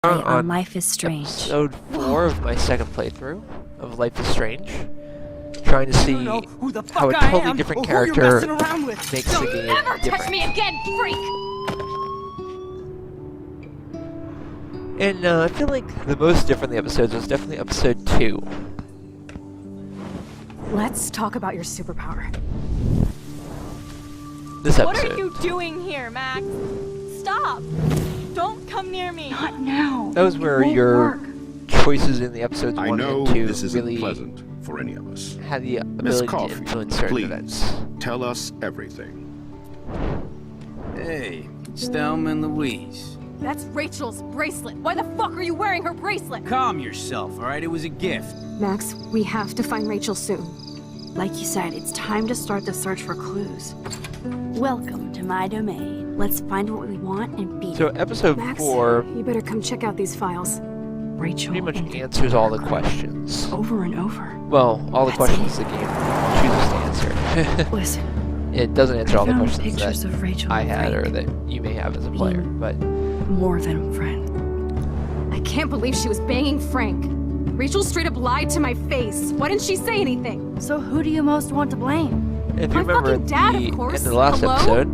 On Life is Strange. Episode 4 of my second playthrough of Life is Strange. Trying to see how a totally different character makes the game Ever different. touch me again, freak! And I feel like the most different the episodes was definitely episode 2. Let's talk about your superpower. This episode. What are you doing here, Max? Stop! Don't come near me! Not now. That was where your choices in the episodes I 1 know and 2 this isn't really pleasant for any of us. had the Miss ability to Coffee, influence certain please events. tell us everything. Hey, it's Thelma and Louise. That's Rachel's bracelet. Why the fuck are you wearing her bracelet? Calm yourself, alright? It was a gift. Max, we have to find Rachel soon. Like you said, it's time to start the search for clues. Welcome to my domain. Let's find what we want and beat So it. episode Max, 4 you better come check out these files. Rachel pretty much and answers all the questions. over and over. Well, all the That's questions it. the game chooses to answer. Listen, It doesn't answer all the found questions pictures that of Rachel I and had or Frank. that you may have as a player, but More than a friend. I can't believe she was banging Frank. Rachel straight up lied to my face. Why didn't she say anything? So who do you most want to blame? if My you remember fucking dad, at the of course. end of the last Hello? episode,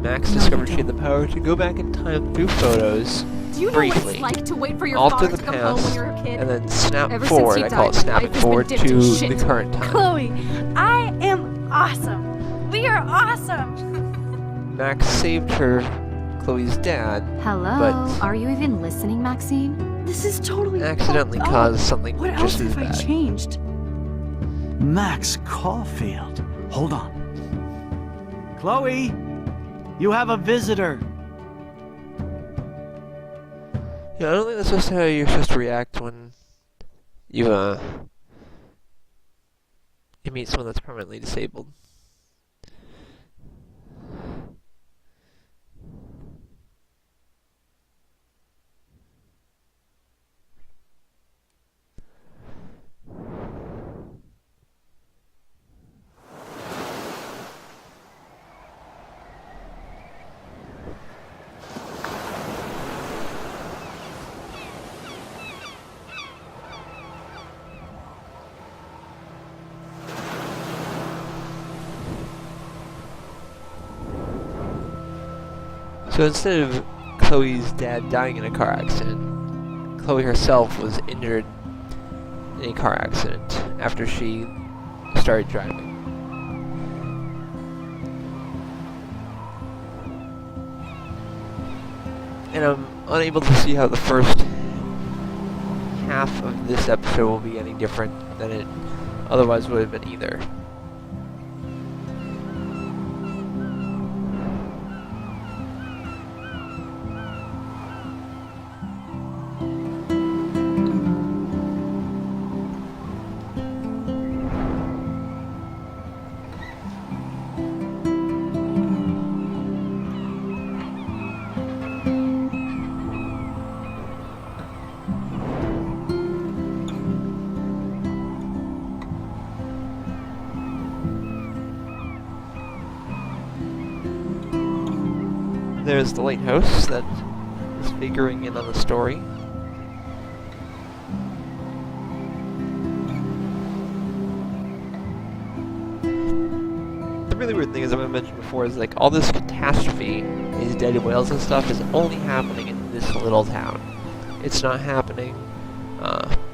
Max No, discovered you she had the power to go back in time through photos, Do you know briefly, what it's like to wait for your alter father the to come home when past, you're a kid? and then snap Ever since forward. he I call it died, my snapping life has forward been dipped to in the shit. current time. Chloe, I am awesome. We are awesome. Max saved her, Chloe's dad, Hello, but- are you even listening, Maxine? This is totally accidentally fucked up. caused something What else just as have I bad. changed? Max Caulfield. Hold on. Chloe, you have a visitor. Yeah, I don't think that's just how you're supposed to react when you meet someone that's permanently disabled. So instead of Chloe's dad dying in a car accident, Chloe herself was injured in a car accident after she started driving. And I'm unable to see how the first half of this episode will be any different than it otherwise would have been either. There's the lighthouse that is figuring in on the story. The really weird thing, as I mentioned before, is like all this catastrophe, these dead whales and stuff, is only happening in this little town. It's not happening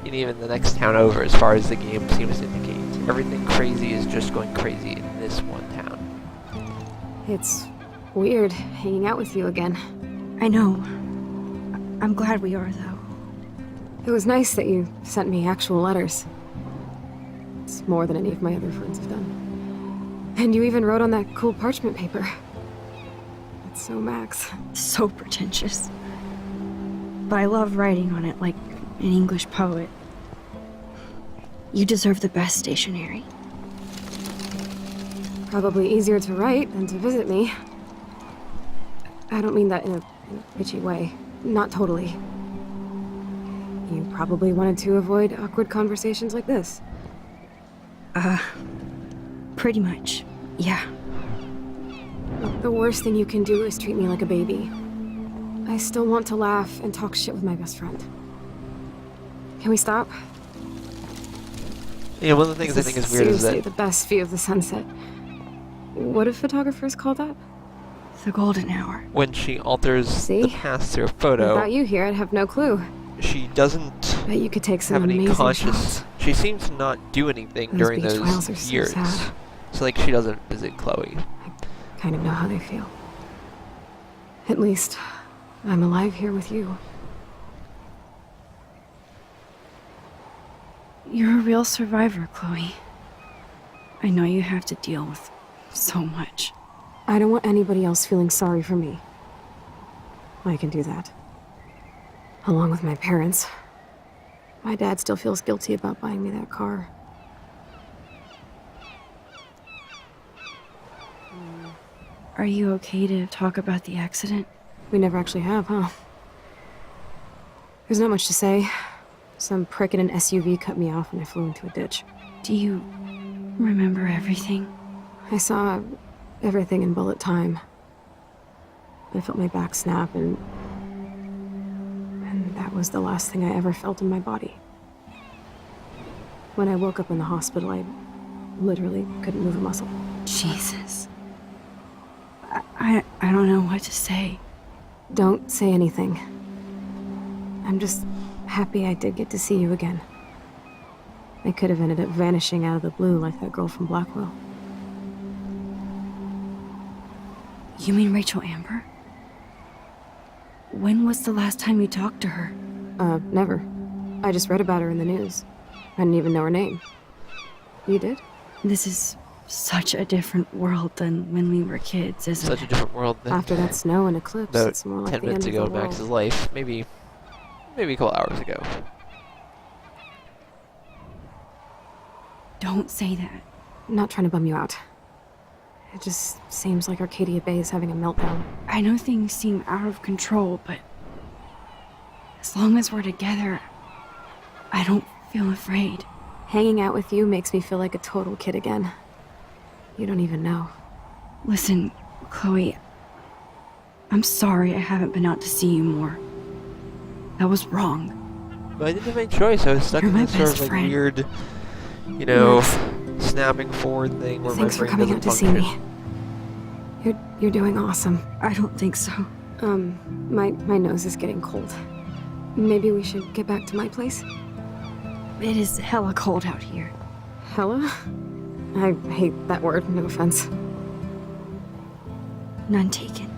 in even the next town over, as far as the game seems to indicate. Everything crazy is just going crazy in this one town. It's weird hanging out with you again. I know. I'm glad we are, though. It was nice that you sent me actual letters. It's more than any of my other friends have done. And you even wrote on that cool parchment paper. It's so Max. So pretentious. But I love writing on it like an English poet. You deserve the best stationery. Probably easier to write than to visit me. I don't mean that in a bitchy way. Not totally. You probably wanted to avoid awkward conversations like this. Pretty much. Yeah. Look, the worst thing you can do is treat me like a baby. I still want to laugh and talk shit with my best friend. Can we stop? Yeah, one of the things I This think is weird is seriously that the best view of the sunset. What do photographers call that? The golden hour. when she alters See? the past through a photo, Without you here, I'd have no clue. she doesn't Bet you could take some have any amazing conscious. shots. She seems to not do anything Those during beach whales are those so years. sad. So like she doesn't visit Chloe. Kind of know how they feel. At least, I'm alive here with you. You're a real survivor, Chloe. I know you have to deal with so much. I don't want anybody else feeling sorry for me. I can do that. Along with my parents. My dad still feels guilty about buying me that car. Are you okay to talk about the accident? We never actually have, huh? There's not much to say. Some prick in an SUV cut me off and I flew into a ditch. Do you remember everything? I saw everything in bullet time. I felt my back snap and that was the last thing I ever felt in my body. When I woke up in the hospital, I literally couldn't move a muscle. Jesus. I don't know what to say. Don't say anything. I'm just happy I did get to see you again. I could have ended up vanishing out of the blue like that girl from Blackwell. You mean Rachel Amber? When was the last time you talked to her? Never. I just read about her in the news. I didn't even know her name. You did? This is such a different world than when we were kids, isn't Such a it? different world than After that snow and eclipse, about it's more like 10 the minutes end ago of in the world. Max's life. Maybe a couple hours ago. Don't say that. I'm not trying to bum you out. It just seems like Arcadia Bay is having a meltdown. I know things seem out of control, but as long as we're together, I don't feel afraid. Hanging out with you makes me feel like a total kid again. You don't even know. Listen, Chloe, I'm sorry I haven't been out to see you more. That was wrong. But I didn't have any choice. I was stuck You're in my this sort best of like friend. weird, you know, Max. snapping forward thing where Thanks my for brain coming out doesn't to see function. me. You're doing awesome. I don't think so. My nose is getting cold. Maybe we should get back to my place? It is hella cold out here. Hella? I hate that word, no offense. None taken.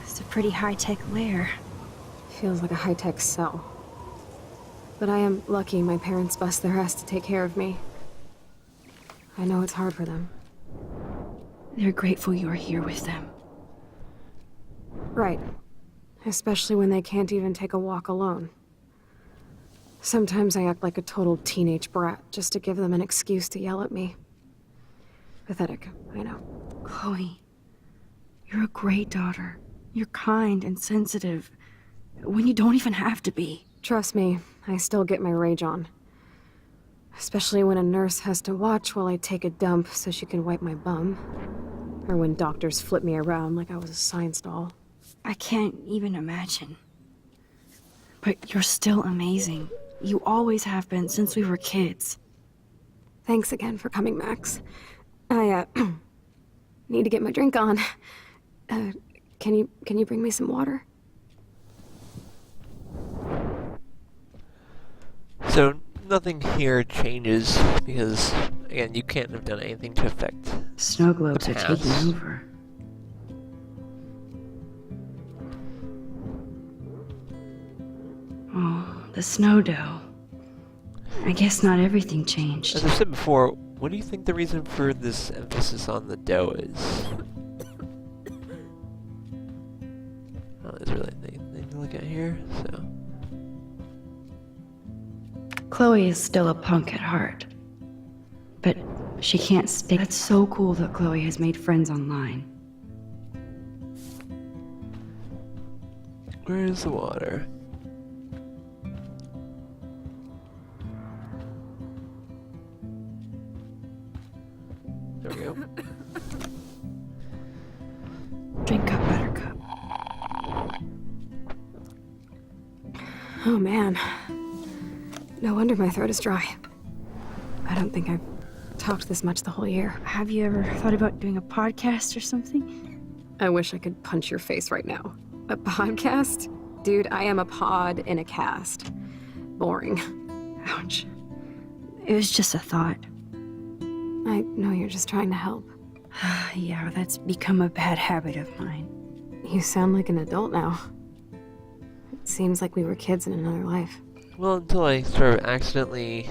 It's a pretty high-tech lair. Feels like a high-tech cell. But I am lucky my parents bust their ass to take care of me. I know it's hard for them. They're grateful you're here with them. Right. Especially when they can't even take a walk alone. Sometimes I act like a total teenage brat just to give them an excuse to yell at me. Pathetic, I know. Chloe, you're a great daughter. You're kind and sensitive when you don't even have to be. Trust me, I still get my rage on. Especially when a nurse has to watch while I take a dump so she can wipe my bum. Or when doctors flip me around like I was a science doll. I can't even imagine. But you're still amazing. You always have been since we were kids. Thanks again for coming, Max. I, need to get my drink on. Can you bring me some water? So nothing here changes because, again, you can't have done anything to affect. Snow globes The are taking past. over. Oh, the snow dough. I guess not everything changed. As I said before, what do you think the reason for this emphasis on the dough is? Oh, there's really anything to look at here, so... Chloe is still a punk at heart. But she can't stay. That's so cool that Chloe has made friends online. Where's the water? There we go. Drink up, Buttercup. Oh man. No wonder my throat is dry. I don't think I've talked this much the whole year. Have you ever thought about doing a podcast or something? I wish I could punch your face right now. A podcast? Dude, I am a pod in a cast. Boring. Ouch. It was just a thought. I know you're just trying to help. Yeah, that's become a bad habit of mine. You sound like an adult now. It seems like we were kids in another life. Well, until I sort of accidentally,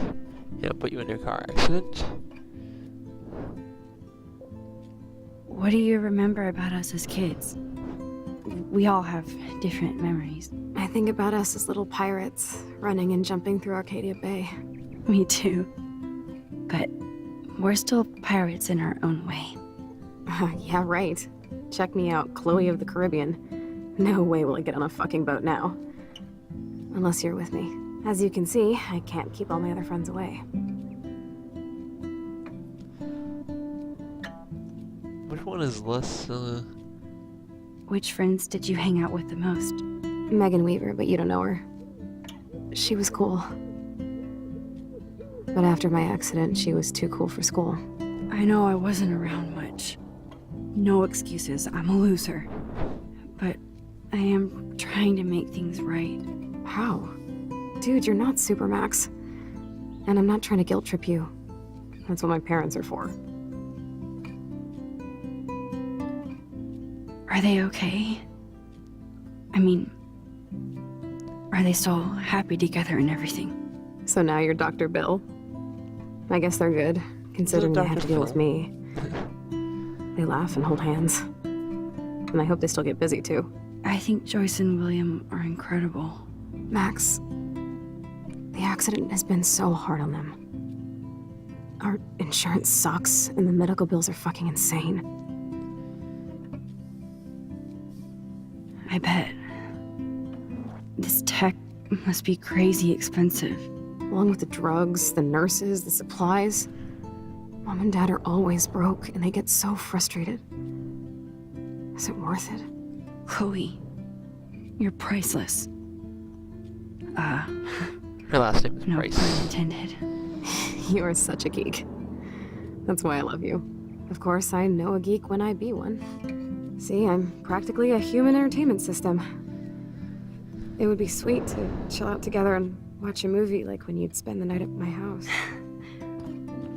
put you in a car accident. What do you remember about us as kids? We all have different memories. I think about us as little pirates, running and jumping through Arcadia Bay. Me too. But we're still pirates in our own way. Yeah, right. Check me out, Chloe of the Caribbean. No way will I get on a fucking boat now. Unless you're with me. As you can see, I can't keep all my other friends away. Which one is less, Which friends did you hang out with the most? Megan Weaver, but you don't know her. She was cool. But after my accident, she was too cool for school. I know I wasn't around much. No excuses, I'm a loser. But I am trying to make things right. How? Dude, you're not Supermax. And I'm not trying to guilt trip you. That's what my parents are for. Are they okay? I mean, are they still happy together and everything? So now you're Dr. Bill? I guess they're good, considering they had to deal with me. They laugh and hold hands. And I hope they still get busy, too. I think Joyce and William are incredible. Max, the accident has been so hard on them. Our insurance sucks, and the medical bills are fucking insane. I bet. This tech must be crazy expensive. Along with the drugs, the nurses, the supplies. Mom and Dad are always broke, and they get so frustrated. Is it worth it? Chloe, you're priceless. her last name is No Price. pun intended. You are such a geek. That's why I love you. Of course, I know a geek when I be one. See, I'm practically a human entertainment system. It would be sweet to chill out together and watch a movie like when you'd spend the night at my house.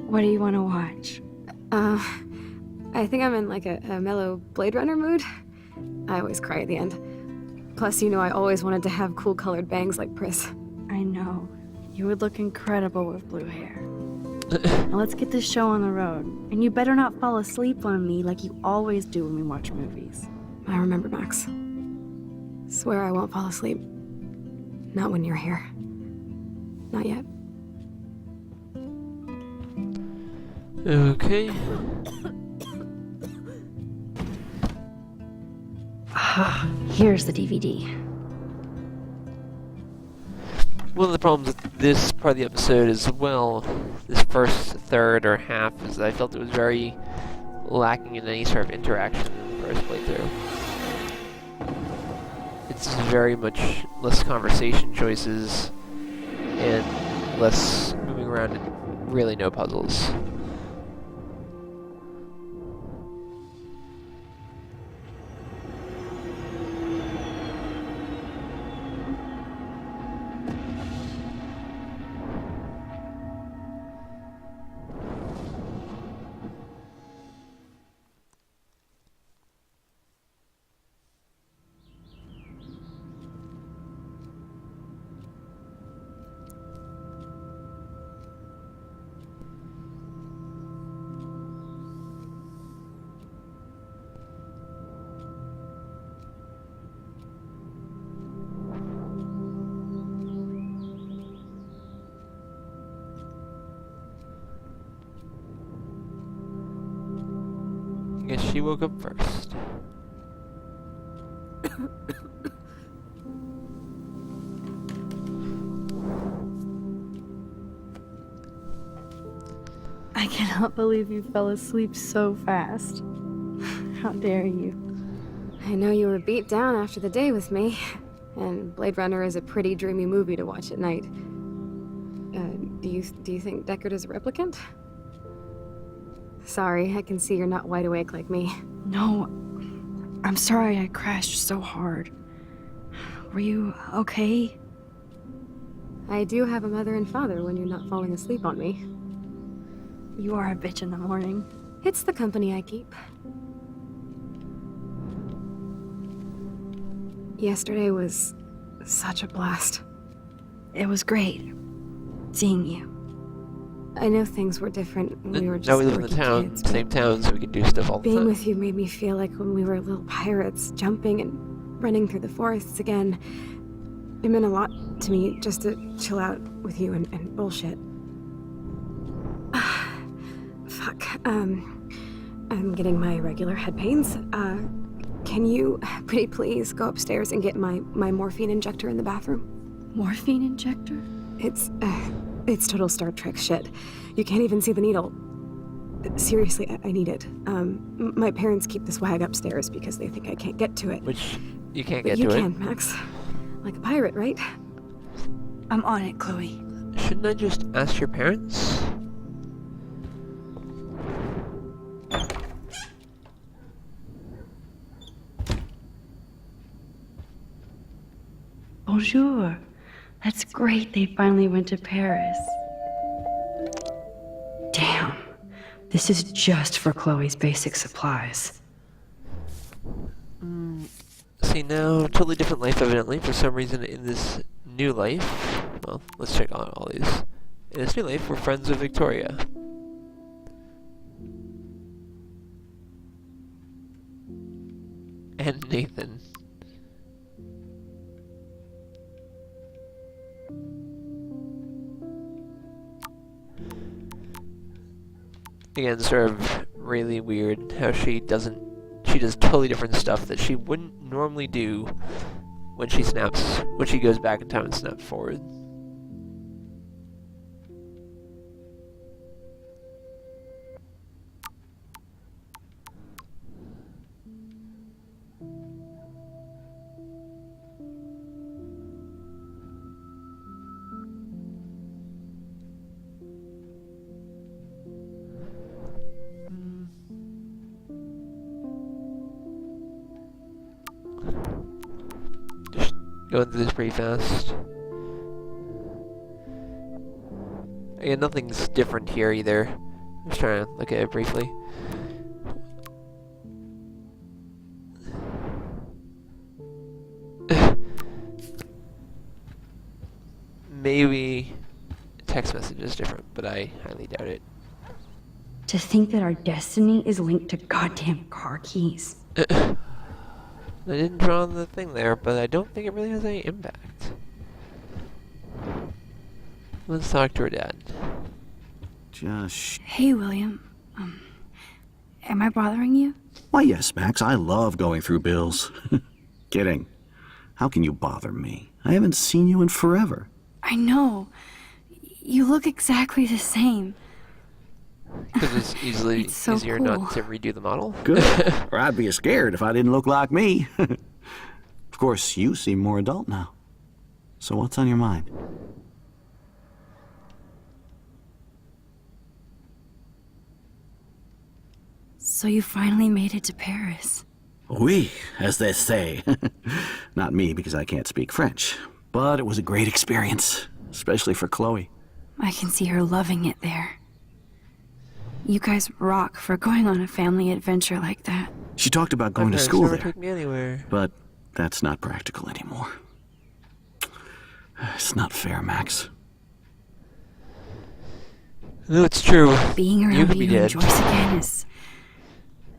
What do you want to watch? I think I'm in like a mellow Blade Runner mood. I always cry at the end. Plus, you know I always wanted to have cool colored bangs like Pris. I know. You would look incredible with blue hair. Now let's get this show on the road. And you better not fall asleep on me like you always do when we watch movies. I remember, Max. Swear I won't fall asleep. Not when you're here. Not yet. Okay. Here's the DVD. One of the problems with this part of the episode as well, this first third or half, is that I felt it was very lacking in any sort of interaction in the first playthrough. It's very much less conversation choices and less moving around and really no puzzles. guess she woke up first. I cannot believe you fell asleep so fast. How dare you? I know you were beat down after the day with me, and Blade Runner is a pretty dreamy movie to watch at night. Do you think Deckard is a replicant? Sorry, I can see you're not wide awake like me. No, I'm sorry I crashed so hard. Were you okay? I do have a mother and father when you're not falling asleep on me. You are a bitch in the morning. It's the company I keep. Yesterday was such a blast. It was great seeing you. I know things were different when we were just Now we live in the quirky town, kids, but same town, so we can do stuff all the being time. with you made me feel like when we were little pirates, jumping and running through the forests again. It meant a lot to me just to chill out with you and bullshit. Fuck. I'm getting my regular head pains. Can you, pretty please, go upstairs and get my morphine injector in the bathroom? Morphine injector? It's total Star Trek shit. You can't even see the needle. Seriously, I need it. My parents keep the swag upstairs because they think I can't get to it. Which you can't But get you to can, Max. Like a pirate, right? I'm on it, Chloe. it. Shouldn't I just ask your parents? Bonjour. That's great they finally went to Paris. Damn. This is just for Chloe's basic supplies. See, now, totally different life, evidently. For some reason, in this new life... Well, let's check on all these. In this new life, we're friends with Victoria. And Nathan. Again, sort of really weird how she does totally different stuff that she wouldn't normally do when she goes back in time and snaps forward. Just going through this pretty fast. Again, nothing's different here either. I'm just trying to look at it briefly. Maybe text message is different, but I highly doubt it. To think that our destiny is linked to goddamn car keys. I didn't draw on the thing there, but I don't think it really has any impact. Let's talk to her dad. Just... Hey, William. Am I bothering you? Why, yes, Max. I love going through bills. Kidding. How can you bother me? I haven't seen you in forever. I know. You look exactly the same. Because it's It's so easier cool. not to redo the model. Good. Or I'd be scared if I didn't look like me. Of course, you seem more adult now. So what's on your mind? So you finally made it to Paris. Oui, as they say. Not me, because I can't speak French. But it was a great experience, especially for Chloe. I can see her loving it there. You guys rock for going on a family adventure like that. She talked about going My to parents school never there, took me anywhere. but that's not practical anymore. It's not fair, Max. No, it's true. Being You around could be you and dead. Joyce again is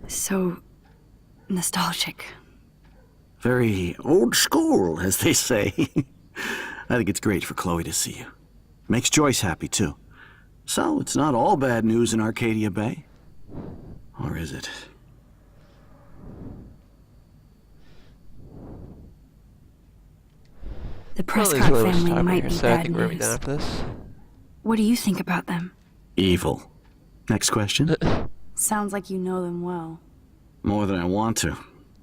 so nostalgic. Very old school, as they say. I think it's great for Chloe to see you. Makes Joyce happy, too. So, it's not all bad news in Arcadia Bay. Or is it? The Well, there's Prescott really much to family talk about might here, be so I bad think we're moving down news. after this. What do you think about them? Evil. Next question. Sounds like you know them well. More than I want to.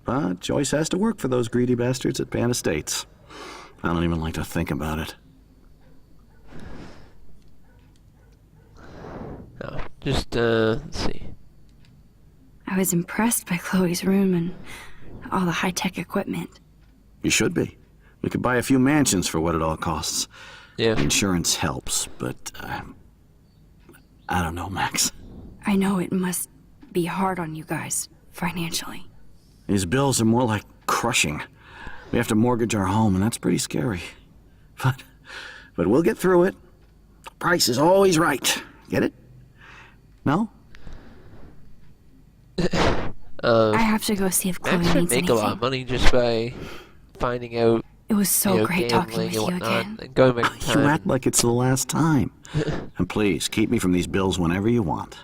But Joyce has to work for those greedy bastards at Pan Estates. I don't even like to think about it. No, just, let's see. I was impressed by Chloe's room and all the high-tech equipment. You should be. We could buy a few mansions for what it all costs. Yeah. Insurance helps, but I don't know, Max. I know it must be hard on you guys, financially. These bills are more like crushing. We have to mortgage our home, and that's pretty scary. But we'll get through it. Price is always right. Get it? No? I have to go see if Chloe Max would needs make anything. a lot of money just by finding out, It was so you know, great talking gambling with and you whatnot, again. and going back in You time. act like it's the last time. And please, keep me from these bills whenever you want.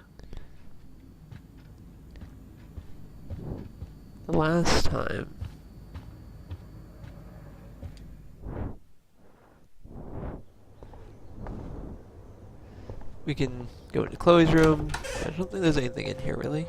The last time. We can go into Chloe's room. I don't think there's anything in here, really.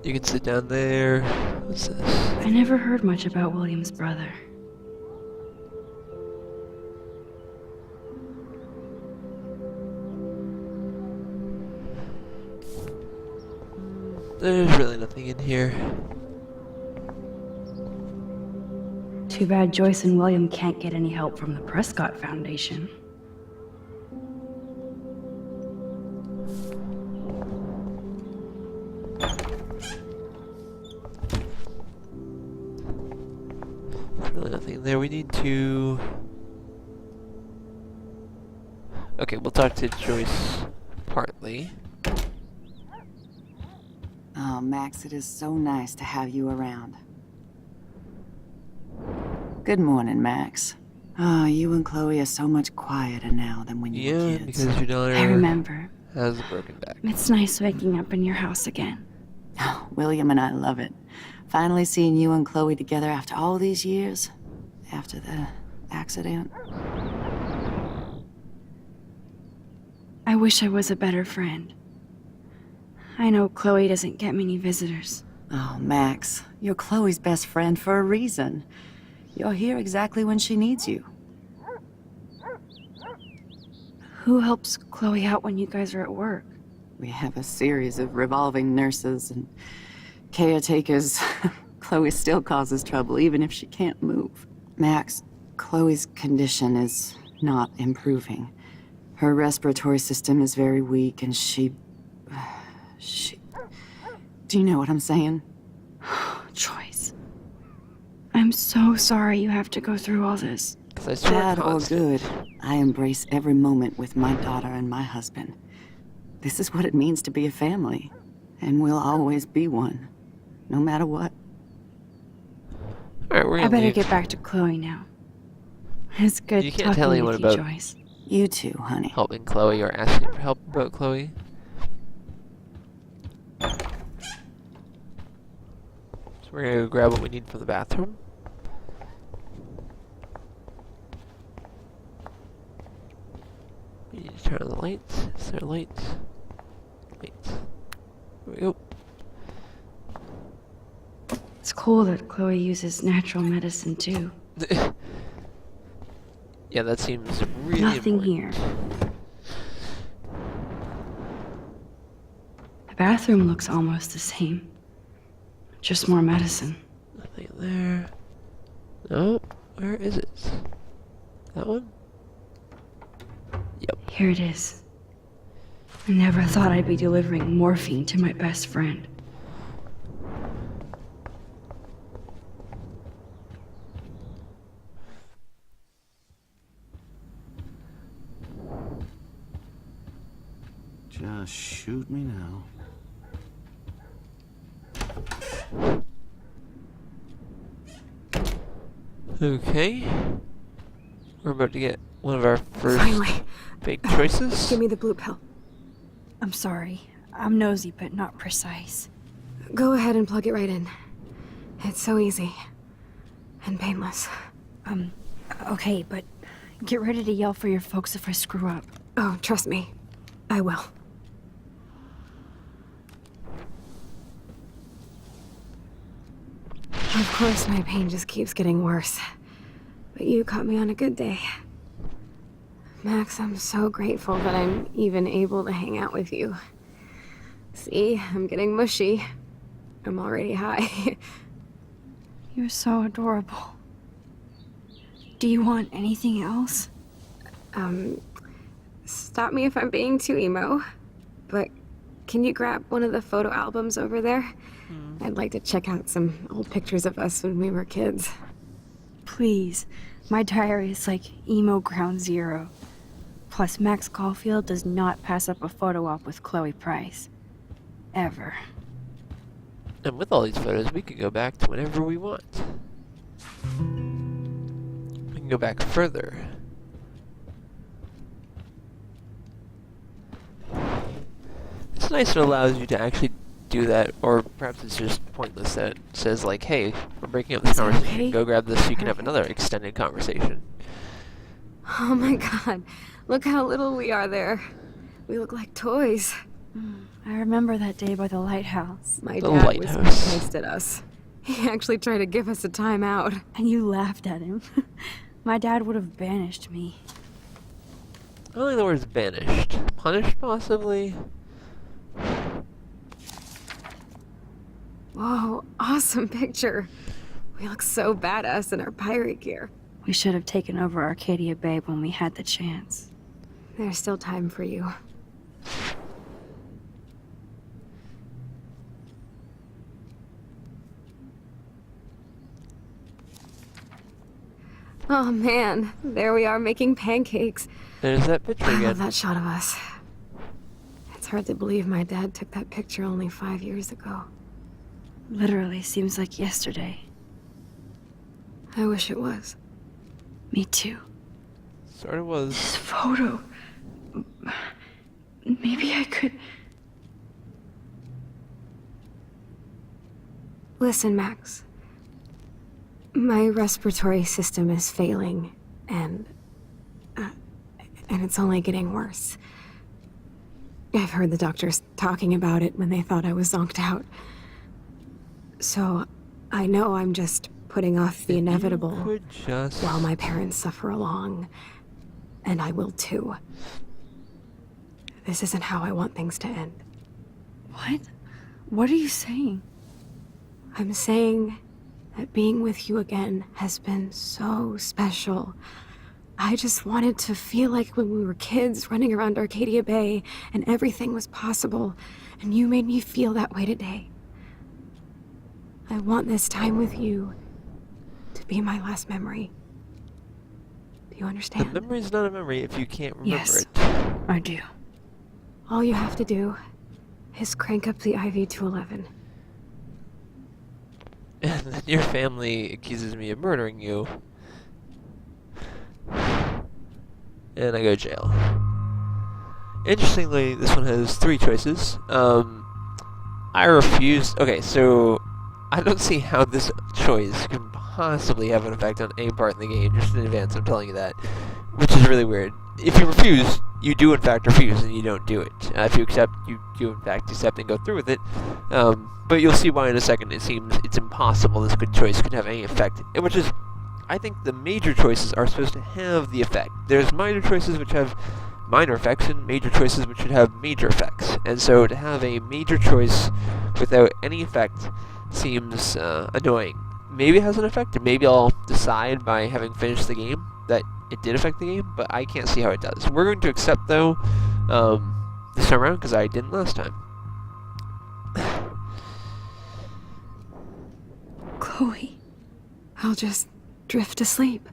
You can sit down there. What's this? I never heard much about William's brother. There's really nothing in here. Too bad Joyce and William can't get any help from the Prescott Foundation. There's really nothing there. We need to... Okay, we'll talk to Joyce partly. Oh, Max, it is so nice to have you around. Good morning, Max. Oh, you and Chloe are so much quieter now than when you were Yeah, kids. because your daughter I remember. has a broken back. It's nice waking up in your house again. Oh, William and I love it. Finally seeing you and Chloe together after all these years. After the accident. I wish I was a better friend. I know Chloe doesn't get many visitors. Oh, Max, you're Chloe's best friend for a reason. You're here exactly when she needs you. Who helps Chloe out when you guys are at work? We have a series of revolving nurses and caretakers. Chloe still causes trouble even if she can't move. Max, Chloe's condition is not improving. Her respiratory system is very weak and she... Do you know what I'm saying? Joyce. I'm so sorry you have to go through all this. Bad or good, I embrace every moment with my daughter and my husband. This is what it means to be a family. And we'll always be one. No matter what. Alright, we're I gonna better leave. get back to Chloe now. It's good You can't talking tell with anyone you, about Joyce. You too, honey. helping Chloe or asking for help about Chloe. So we're gonna go grab what we need from the bathroom. We need to turn on the lights. Is there lights? Lights. There we go. It's cool that Chloe uses natural medicine too. Yeah, that seems really Nothing important. here. The bathroom looks almost the same. Just more medicine. Nothing there. No, where is it? That one? Yep. Here it is. I never thought I'd be delivering morphine to my best friend. Just shoot me now. Okay. We're about to get One of our first Finally. big choices. Give me the blue pill. I'm sorry. I'm nosy, but not precise. Go ahead and plug it right in. It's so easy. And painless. Okay, but get ready to yell for your folks if I screw up. Oh, trust me. I will. Of course, my pain just keeps getting worse. But you caught me on a good day. Max, I'm so grateful that I'm even able to hang out with you. See, I'm getting mushy. I'm already high. You're so adorable. Do you want anything else? Stop me if I'm being too emo, but can you grab one of the photo albums over there? I'd like to check out some old pictures of us when we were kids. Please. My diary is like emo ground zero. Plus, Max Caulfield does not pass up a photo op with Chloe Price. Ever. And with all these photos, we could go back to whenever we want. We can go back further. It's nice it allows you to actually do that, or perhaps it's just pointless that it says like, hey, we're breaking up this conversation, okay? go grab this so you can have another extended conversation. Oh my god, look how little we are there. We look like toys. I remember that day by the lighthouse. My The dad was lighthouse. pissed at us. He actually tried to give us a timeout. And you laughed at him. My dad would have banished me. I don't think the word's banished. Punished, possibly? Whoa, awesome picture. We look so badass in our pirate gear. We should have taken over Arcadia Bay when we had the chance. There's still time for you. Oh man, there we are making pancakes. There's that picture I love again. that shot of us. It's hard to believe my dad took that picture only 5 years ago. Literally seems like yesterday. I wish it was. Me too. Sort of was. This photo. Maybe I could. Listen, Max. My respiratory system is failing, and it's only getting worse. I've heard the doctors talking about it when they thought I was zonked out. So, I know I'm just putting off the inevitable Could just... while my parents suffer along, and I will too. This isn't how I want things to end. What? What are you saying? I'm saying that being with you again has been so special. I just wanted to feel like when we were kids running around Arcadia Bay and everything was possible, and you made me feel that way today. I want this time with you to be my last memory. Do you The understand? memory's not a memory if you can't remember Yes. it. I do. All you have to do is crank up the IV to 11. And then your family accuses me of murdering you. And I go to jail. Interestingly, this one has 3 choices. I refuse... Okay, so... I don't see how this choice can possibly have an effect on any part in the game, just in advance, I'm telling you that. Which is really weird. If you refuse, you do in fact refuse, and you don't do it. If you accept, you do in fact accept and go through with it. But you'll see why in a second. It seems it's impossible this good choice could have any effect. Which is, I think the major choices are supposed to have the effect. There's minor choices which have minor effects, and major choices which should have major effects. And so to have a major choice without any effect seems annoying. Maybe it has an effect, and maybe I'll decide by having finished the game that it did affect the game, but I can't see how it does. We're going to accept, though, this time around, because I didn't last time. Chloe. I'll just drift to sleep,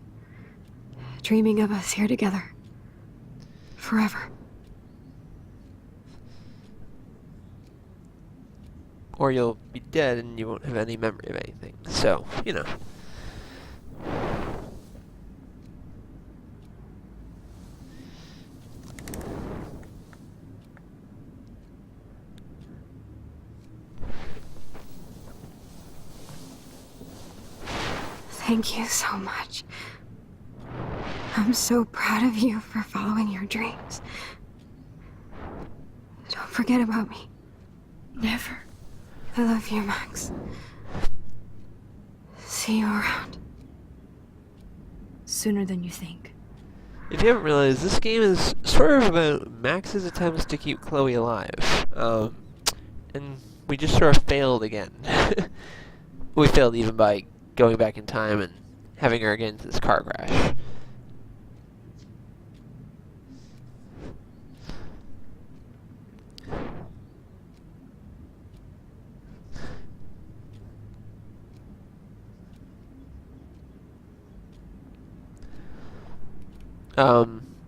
dreaming of us here together. Forever. Or you'll be dead and you won't have any memory of anything. So, you know. Thank you so much. I'm so proud of you for following your dreams. Don't forget about me. Never. I love you, Max. See you around. Sooner than you think. If you haven't realized, this game is sort of about Max's attempts to keep Chloe alive. And we just sort of failed again. We failed even by going back in time and having her get into this car crash.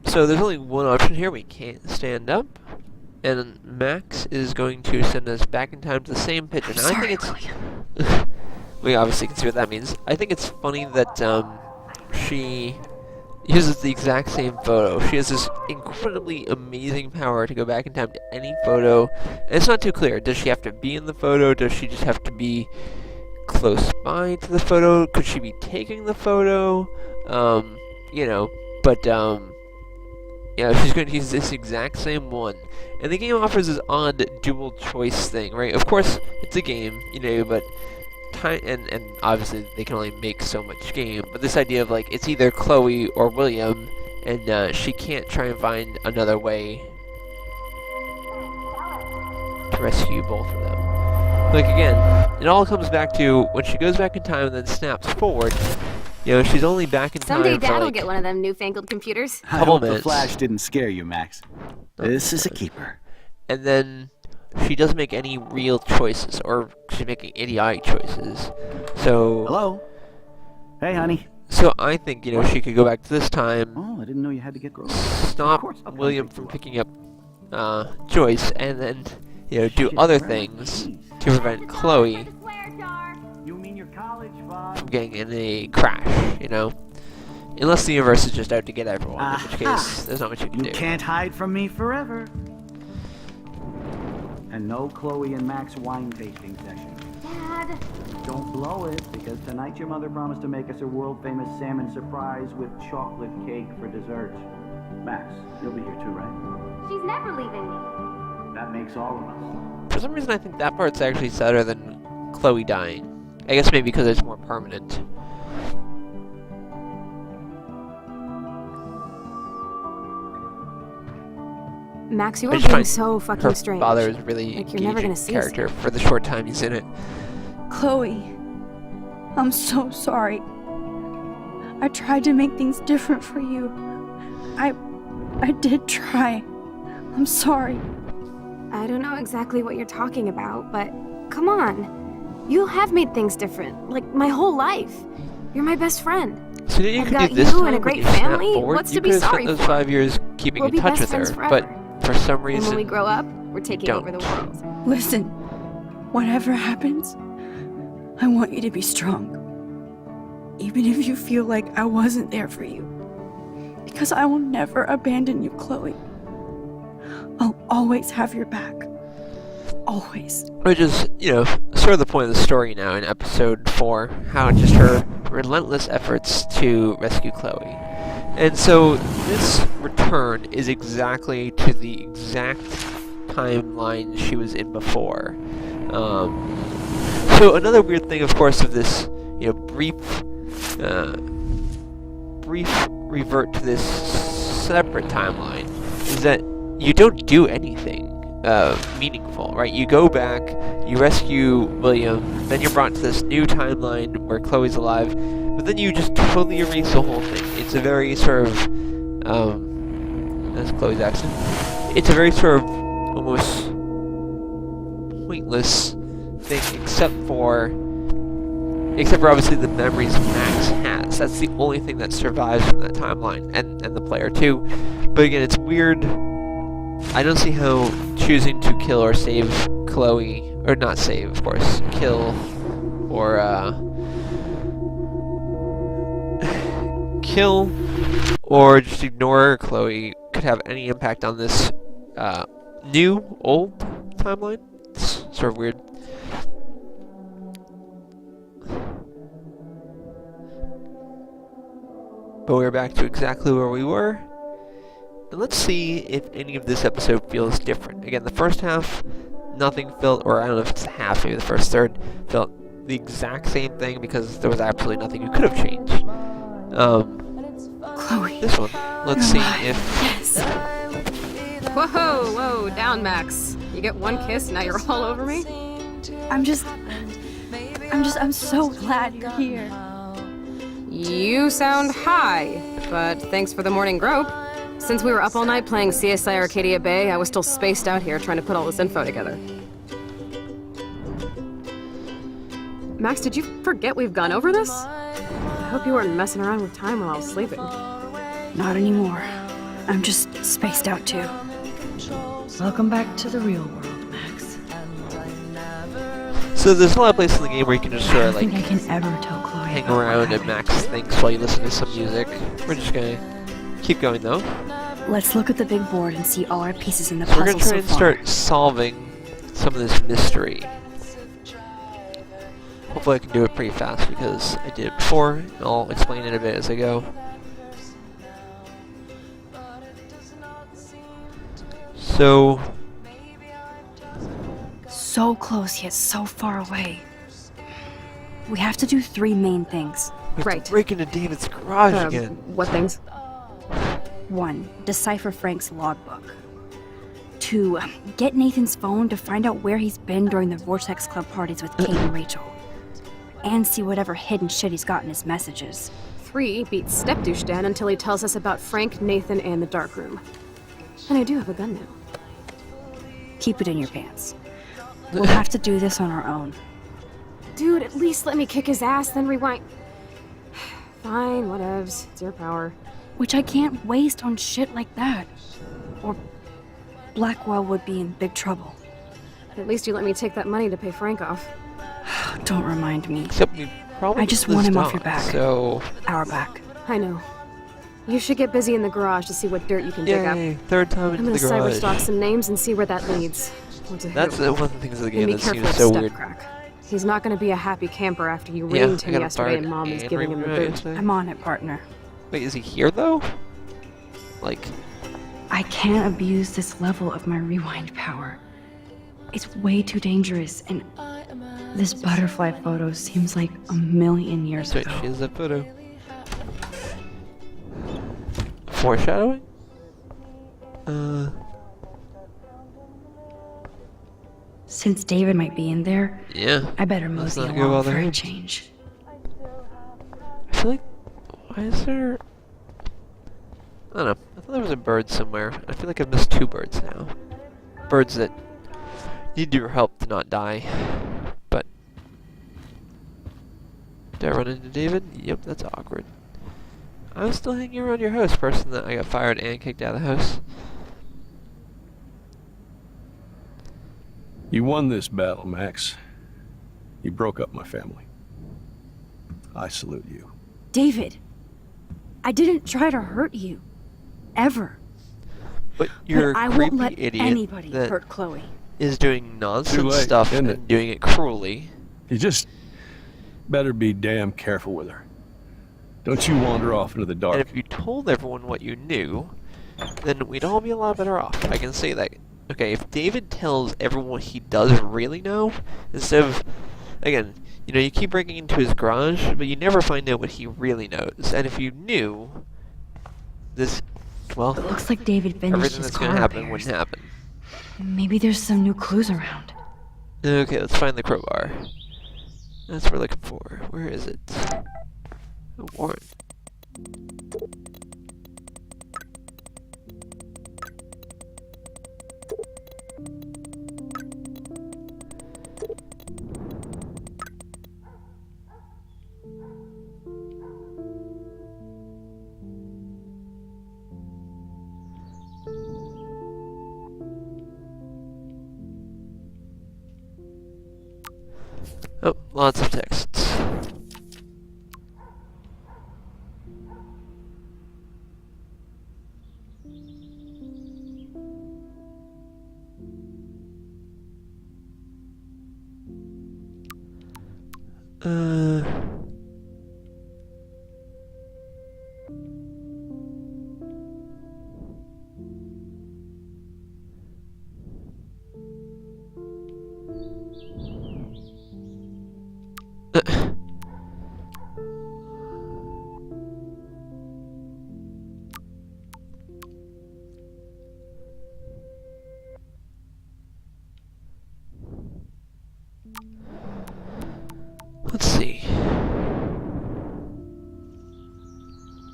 So there's only one option here. We can't stand up. And Max is going to send us back in time to the same picture. Now, I think it's... we obviously can see what that means. I think it's funny that she uses the exact same photo. She has this incredibly amazing power to go back in time to any photo. And it's not too clear. Does she have to be in the photo? Does she just have to be close by to the photo? Could she be taking the photo? You know, but yeah, she's going to use this exact same one. And the game offers this odd dual choice thing, right? Of course, it's a game, you know, but time and obviously they can only make so much game. But this idea of like it's either Chloe or William, and she can't try and find another way to rescue both of them. Like again, it all comes back to when she goes back in time and then snaps forward. You know, she's only back in time Someday for Dad will like get one of them newfangled computers. I couple hope the minutes. flash didn't scare you, Max. This is a keeper. And then she doesn't make any real choices, or she's making idiotic choices. So, Hello? Hey, honey. so I think, you know, she could go back to this time, Oh, I didn't know you had to get groceries. stop Of course, I'll come William pick from you up. picking up Joyce, and then, you know, do other things to prevent Chloe You mean your college, Bob? from getting in a crash, you know? Unless the universe is just out to get everyone, in which Aha. case, there's not much you can You do. can't hide from me forever. And no Chloe and Max wine tasting session. Dad. Don't blow it, because tonight your mother promised to make us a world-famous salmon surprise with chocolate cake for dessert. Max, you'll be here too, right? She's never leaving me. That makes all of us. For some reason, I think that part's actually sadder than Chloe dying. I guess maybe because it's more permanent. Max, you I are just being find so Her fucking strange. father is really Like you're never engaging gonna see character us. for the short time he's in it. Chloe, I'm so sorry. I tried to make things different for you. I did try. I'm sorry. I don't know exactly what you're talking about, but come on. You have made things different, like my whole life. You're my best friend. So then you I've could got do this you time and a when great you snap family. forward. What's You to be could have sorry spent those for? 5 years keeping We'll in be touch with best her, friends but forever. for some And when we reason, grow up, we're taking over the don't. world. Listen, whatever happens, I want you to be strong. Even if you feel like I wasn't there for you. Because I will never abandon you, Chloe. I'll always have your back. Always. which is, you know, sort of the point of the story now in episode 4, how just her relentless efforts to rescue Chloe. And so this return is exactly to the exact timeline she was in before. So another weird thing, of course, of this, you know, brief revert to this separate timeline is that you don't do anything meaningful, right? You go back, you rescue William, then you're brought to this new timeline where Chloe's alive, but then you just totally erase the whole thing. It's a very sort of, that's Chloe's accent. It's a very sort of almost pointless thing, except for obviously the memories Max has. That's the only thing that survives from that timeline, and the player too. But again, it's weird. I don't see how choosing to kill or save Chloe, or not save, of course, kill or kill or just ignore Chloe could have any impact on this new, old timeline. It's sort of weird. But we're back to exactly where we were. And let's see if any of this episode feels different. Again, the first half, nothing felt, or I don't know if it's half, maybe the first third, felt the exact same thing because there was absolutely nothing you could have changed. Chloe. This one, let's see alive. if... Yes. Whoa, down, Max. You get one kiss, now you're all over me? I'm so glad you're here. You sound high, but thanks for the morning grope. Since we were up all night playing CSI Arcadia Bay, I was still spaced out here trying to put all this info together. Max, did you forget we've gone over this? I hope you weren't messing around with time while I was sleeping. Not anymore. I'm just spaced out too. Welcome back to the real world, Max. So there's a lot of places in the game where you can just sort I of don't like think I can ever tell Chloe. hang about what around and happened. Max thinks while you listen to some music. We're just gonna keep going though. Let's look at the big board and see all our pieces in the So we're puzzle gonna try so and far. start solving some of this mystery. Hopefully I can do it pretty fast because I did it before, and I'll explain it a bit as I go. So, So close yet so far away. We have to do 3 main things. we have Right. to break into David's garage again. What things? 1. Decipher Frank's logbook. 2. Get Nathan's phone to find out where he's been during the Vortex Club parties with Kate and Rachel. And see whatever hidden shit he's got in his messages. 3, beat Stepdouche Dan until he tells us about Frank, Nathan, and the dark room. And I do have a gun now. Keep it in your pants. We'll have to do this on our own. Dude, at least let me kick his ass, then rewind. Fine, whatevs. It's your power. Which I can't waste on shit like that. Or Blackwell would be in big trouble. At least you let me take that money to pay Frank off. Don't remind me. Except we probably I just get want this him off done, your back. So, Our back. I know. You should get busy in the garage to see what dirt you can dig up. yay, third time I'm into gonna the garage. cyberstalk some names and see where that leads. Or to That's who. one of the things of the And game be that careful seems of so Step weird. Crack. He's not gonna be a happy camper after you Yeah, reamed I him got yesterday fired and Mom is and giving him the removed boot. yesterday. I'm on it, partner. Wait, is he here though? Like, I can't abuse this level of my rewind power. It's way too dangerous, and this butterfly photo seems like a million years wait, ago. she has that photo. Foreshadowing? Since David might be in there, Yeah. I better Let's mosey not go along bother for a him. change. I feel like, why is there... I don't know. I thought there was a bird somewhere. I feel like I've missed 2 birds now. Birds that need your help to not die. But... Did I run into David? Yep, that's awkward. I was still hanging around your house, person that I got fired and kicked out of the house. You won this battle, Max. You broke up my family. I salute you. David, I didn't try to hurt you. Ever. But you're But I a won't creepy let idiot anybody that hurt Chloe. is doing nonsense late, stuff isn't and it? doing it cruelly. You just better be damn careful with her. Don't you wander off into the And dark. if you told everyone what you knew, then we'd all be a lot better off. I can say that. Okay, if David tells everyone what he does really know, instead of, again, you know, you keep breaking into his garage, but you never find out what he really knows. And if you knew, this, well, It looks like David finished everything his that's car gonna happen repairs. wouldn't happen. Maybe there's some new clues around. Okay, let's find the crowbar. That's what we're looking for. Where is it? A warrant. Oh, lots of texts. Uh... Let's see.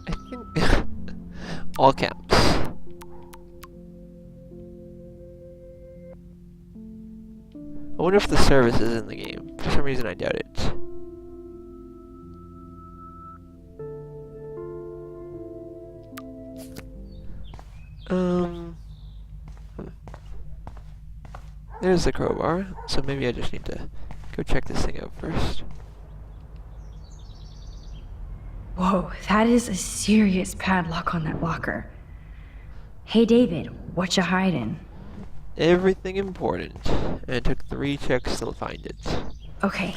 I think all caps. I wonder if the service is in the game. For some reason, I doubt it. There's the crowbar, so maybe I just need to go check this thing out first. Whoa, that is a serious padlock on that locker. Hey David, what you hiding? Everything important, and it took 3 checks to find it. Okay,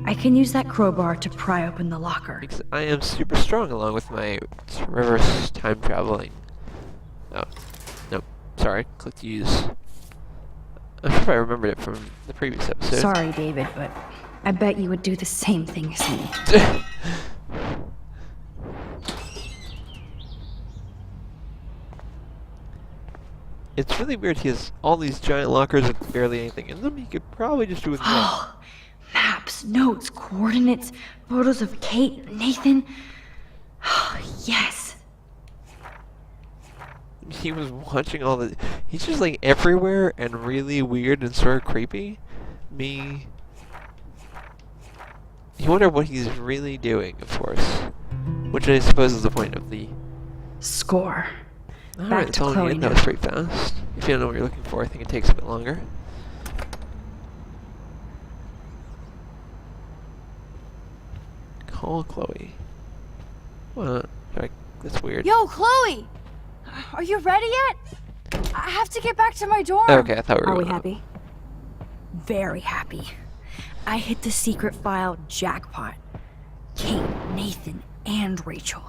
I can use that crowbar to pry open the locker. Because I am super strong along with my reverse time traveling. Oh, nope, sorry, clicked use. I'm sure if I remembered it from the previous episode. Sorry David, but I bet you would do the same thing as me. It's really weird, he has all these giant lockers with barely anything in them. He could probably just do with one. Oh, maps, notes, coordinates, photos of Kate, Nathan. Yes. He was watching all the... He's just like everywhere and really weird and sort of creepy. You wonder what he's really doing, of course. Which I suppose is the point of the... Score. Alright, that's all you need. That was pretty fast. If you don't know what you're looking for, I think it takes a bit longer. Call Chloe. What? That's weird. Yo, Chloe! Are you ready yet? I have to get back to my dorm. Okay, I thought we were Are we going happy? Very happy. I hit the secret file jackpot. Kate, Nathan, and Rachel.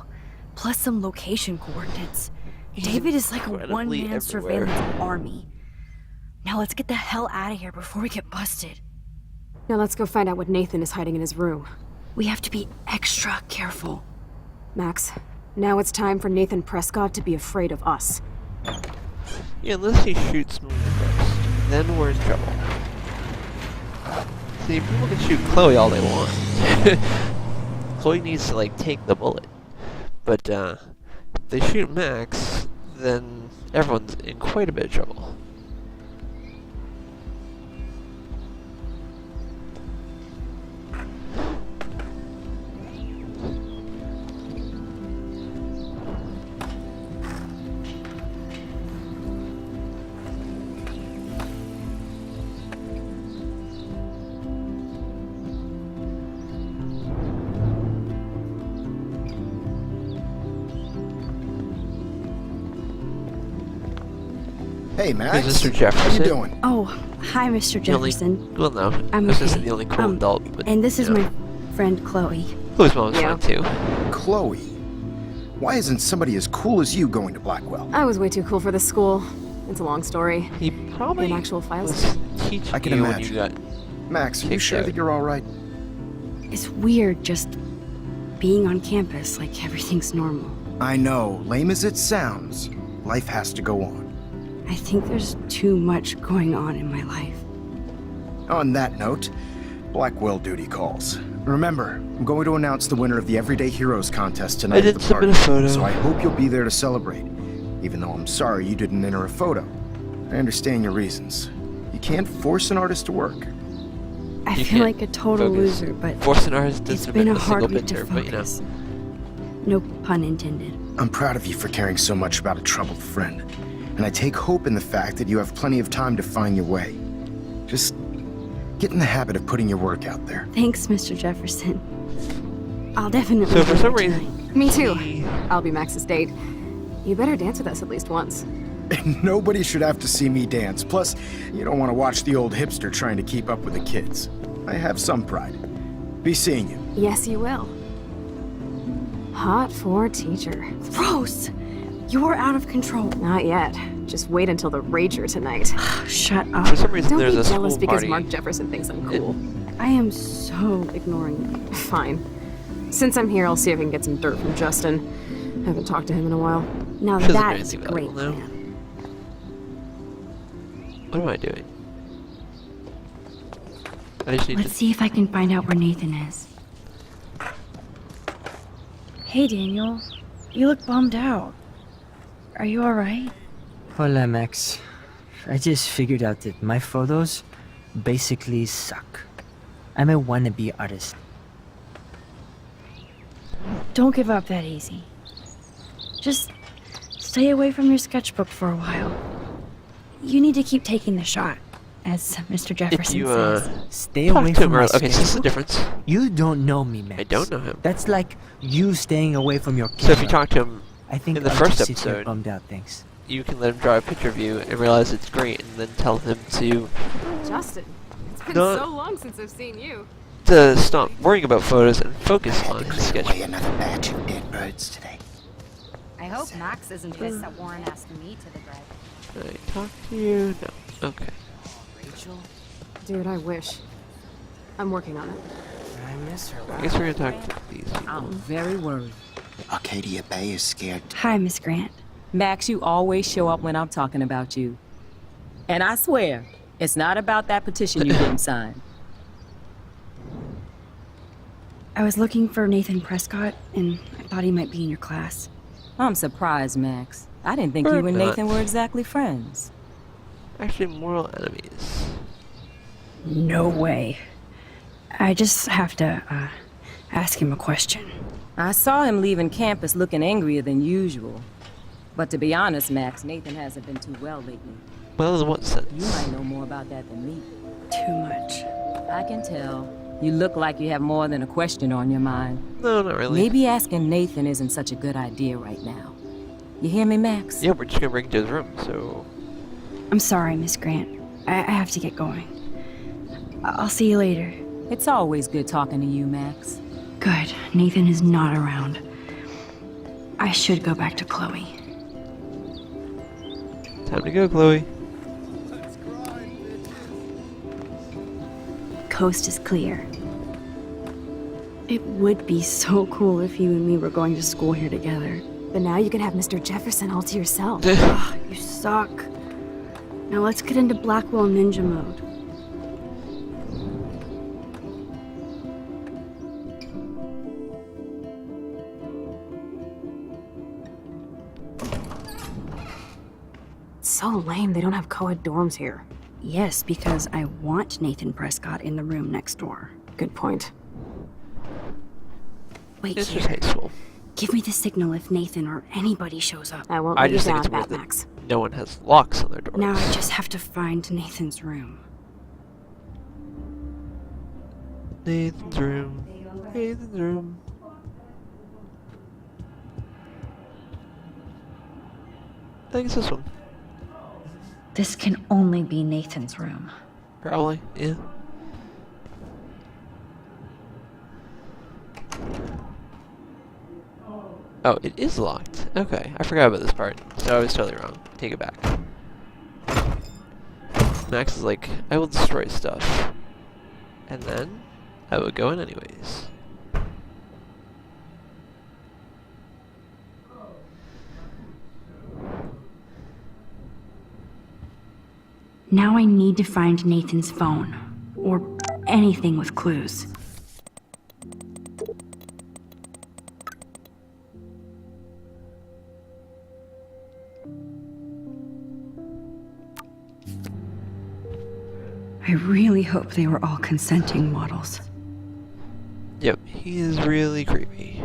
Plus some location coordinates. David is like a incredibly one-man everywhere. surveillance army. Now let's get the hell out of here before we get busted. Now let's go find out what Nathan is hiding in his room. We have to be extra careful. Max, now it's time for Nathan Prescott to be afraid of us. Yeah, unless he shoots me first. Then we're in trouble. See, people can shoot Chloe all they want. Chloe needs to, like, take the bullet. But, if they shoot Max, then everyone's in quite a bit of trouble. Hey, Max. Is Mr. Jefferson? How you doing? Oh, hi, Mr. The only- Jefferson. well, no. I'm this okay. isn't the only cool adult, but... And this is you know. my friend Chloe. Chloe's mom's Yeah. fine, too. Chloe. Why isn't somebody as cool as you going to Blackwell? I was way too cool for this school. It's a long story. He probably In actual files? was teaching I can you imagine. when you got... Max, are you Kicked sure out. that you're all right? It's weird just being on campus like everything's normal. I know, lame as it sounds, life has to go on. I think there's too much going on in my life. On that note, Blackwell duty calls. Remember, I'm going to announce the winner of the Everyday Heroes contest tonight I at did the submit party, a photo. so I hope you'll be there to celebrate, even though I'm sorry you didn't enter a photo. I understand your reasons. You can't force an artist to work. I You feel can't like a total focus. loser, but Forcing ours to it's submit been a a hard single week to picture, but you know. focus. No pun intended. I'm proud of you for caring so much about a troubled friend, and I take hope in the fact that you have plenty of time to find your way. Just get in the habit of putting your work out there. Thanks, Mr. Jefferson. I'll definitely So for do some it reason... tonight. Me too. he- I'll be Max's date. You better dance with us at least once. Nobody should have to see me dance. Plus, you don't want to watch the old hipster trying to keep up with the kids. I have some pride. Be seeing you. Yes, you will. Hot for teacher. Gross! You're out of control. Not yet. Just wait until the rager tonight. Shut For up. some reason, Don't there's be a jealous school because party. Mark Jefferson thinks I'm cool. I am so ignoring you. Fine. Since I'm here, I'll see if I can get some dirt from Justin. Haven't talked to him in a while. Now She doesn't do that's a anything great valuable now. plan. What am I doing? I just need Let's to... see if I can find out where Nathan is. Hey, Daniel. You look bummed out. Are you alright? Hola, Max. I just figured out that my photos basically suck. I'm a wannabe artist. Don't give up that easy. Just stay away from your sketchbook for a while. You need to keep taking the shot, as Mr. Jefferson If you, says. Stay talk away to from him my early. Okay, so this is the sketchbook? difference. You don't know me, Max. I don't know him. That's like you staying away from your camera. So if you talk to him, I think in the I'll first just sit here episode- bummed out, thanks. you can let him draw a picture of you and realize it's great, and then tell him Justin, it's been No. so long since I've seen you. to stop worrying about photos and focus on his sketch. another batch of dead birds today. I hope Max isn't pissed that Warren asked me to the grave. Can I talk to you? No. Okay. Rachel, Dude, I wish. I'm working on it. I miss her. I guess we're gonna talk to these people. I'm very worried. Arcadia Bay is scared. Hi, Miss Grant. Max, you always show up when I'm talking about you. And I swear, it's not about that petition you didn't sign. I was looking for Nathan Prescott, and I thought he might be in your class. I'm surprised, Max. I didn't think We're you and not. Nathan were exactly friends. Actually, mortal enemies. No way. I just have to, ask him a question. I saw him leaving campus looking angrier than usual. But to be honest, Max, Nathan hasn't been too well lately. Well, in what You sense? might know more about that than me. Too much. I can tell. You look like you have more than a question on your mind. No, not really. Maybe asking Nathan isn't such a good idea right now. You hear me, Max? Yeah, we're just gonna break into his room, so... I'm sorry, Miss Grant. I have to get going. I'll see you later. It's always good talking to you, Max. Good. Nathan is not around. I should go back to Chloe. Time to go, Chloe. Coast is clear. It would be so cool if you and me were going to school here together. But now you can have Mr. Jefferson all to yourself. Ugh, you suck. Now let's get into Blackwell Ninja mode. It's so lame they don't have co-ed dorms here. Yes, because I want Nathan Prescott in the room next door. Good point. Wait It's just here. high school. Give me the signal if Nathan or anybody shows up. I won't I let you just think down, it's weird Max. that no one has locks on their doors. Now I just have to find Nathan's room. Nathan's room. Nathan's room. I think it's this one. This can only be Nathan's room. Probably, yeah. Oh, it is locked. Okay, I forgot about this part. So I was totally wrong. Take it back. Max is like, I will destroy stuff. And then, I would go in anyways. Now I need to find Nathan's phone. Or anything with clues. I really hope they were all consenting models. Yep, he is really creepy.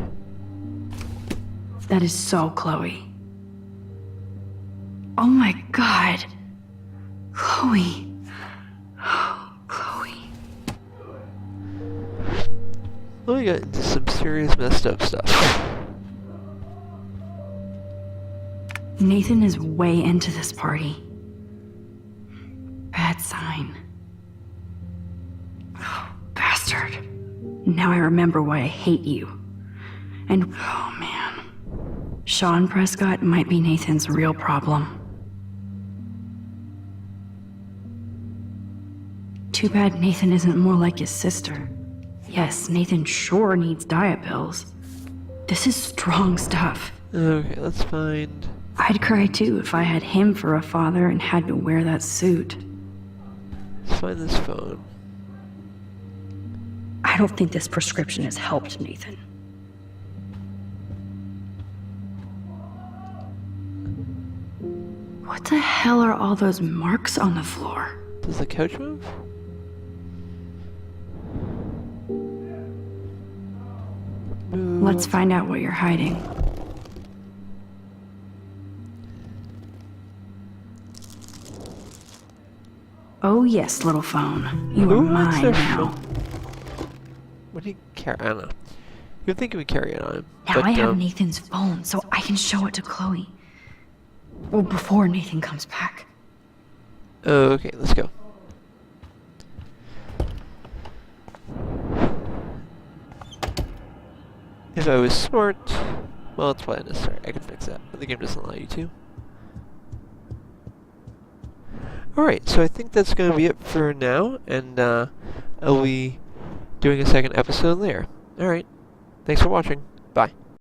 That is so Chloe. Oh my god. Chloe. Oh, Chloe. Well, we got into some serious messed up stuff. Nathan is way into this party. Bad sign. Oh, bastard. Now I remember why I hate you. And, oh man. Sean Prescott might be Nathan's real problem. Too bad Nathan isn't more like his sister. Yes, Nathan sure needs diet pills. This is strong stuff. Okay, let's find... I'd cry too if I had him for a father and had to wear that suit. Let's find this phone. I don't think this prescription has helped Nathan. What the hell are all those marks on the floor? Does the couch move? Let's find out what you're hiding. Oh yes, little phone. You are Who wants mine their now. What do you carry? I don't know. You'd think it would carry it on him. Now but, I have Nathan's phone, so I can show it to Chloe. Well, before Nathan comes back. Okay, let's go. If I was smart, well, it's probably unnecessary. I can fix that, but the game doesn't allow you to. Alright, so I think that's going to be it for now, and I'll be doing a second episode later. Alright, thanks for watching. Bye.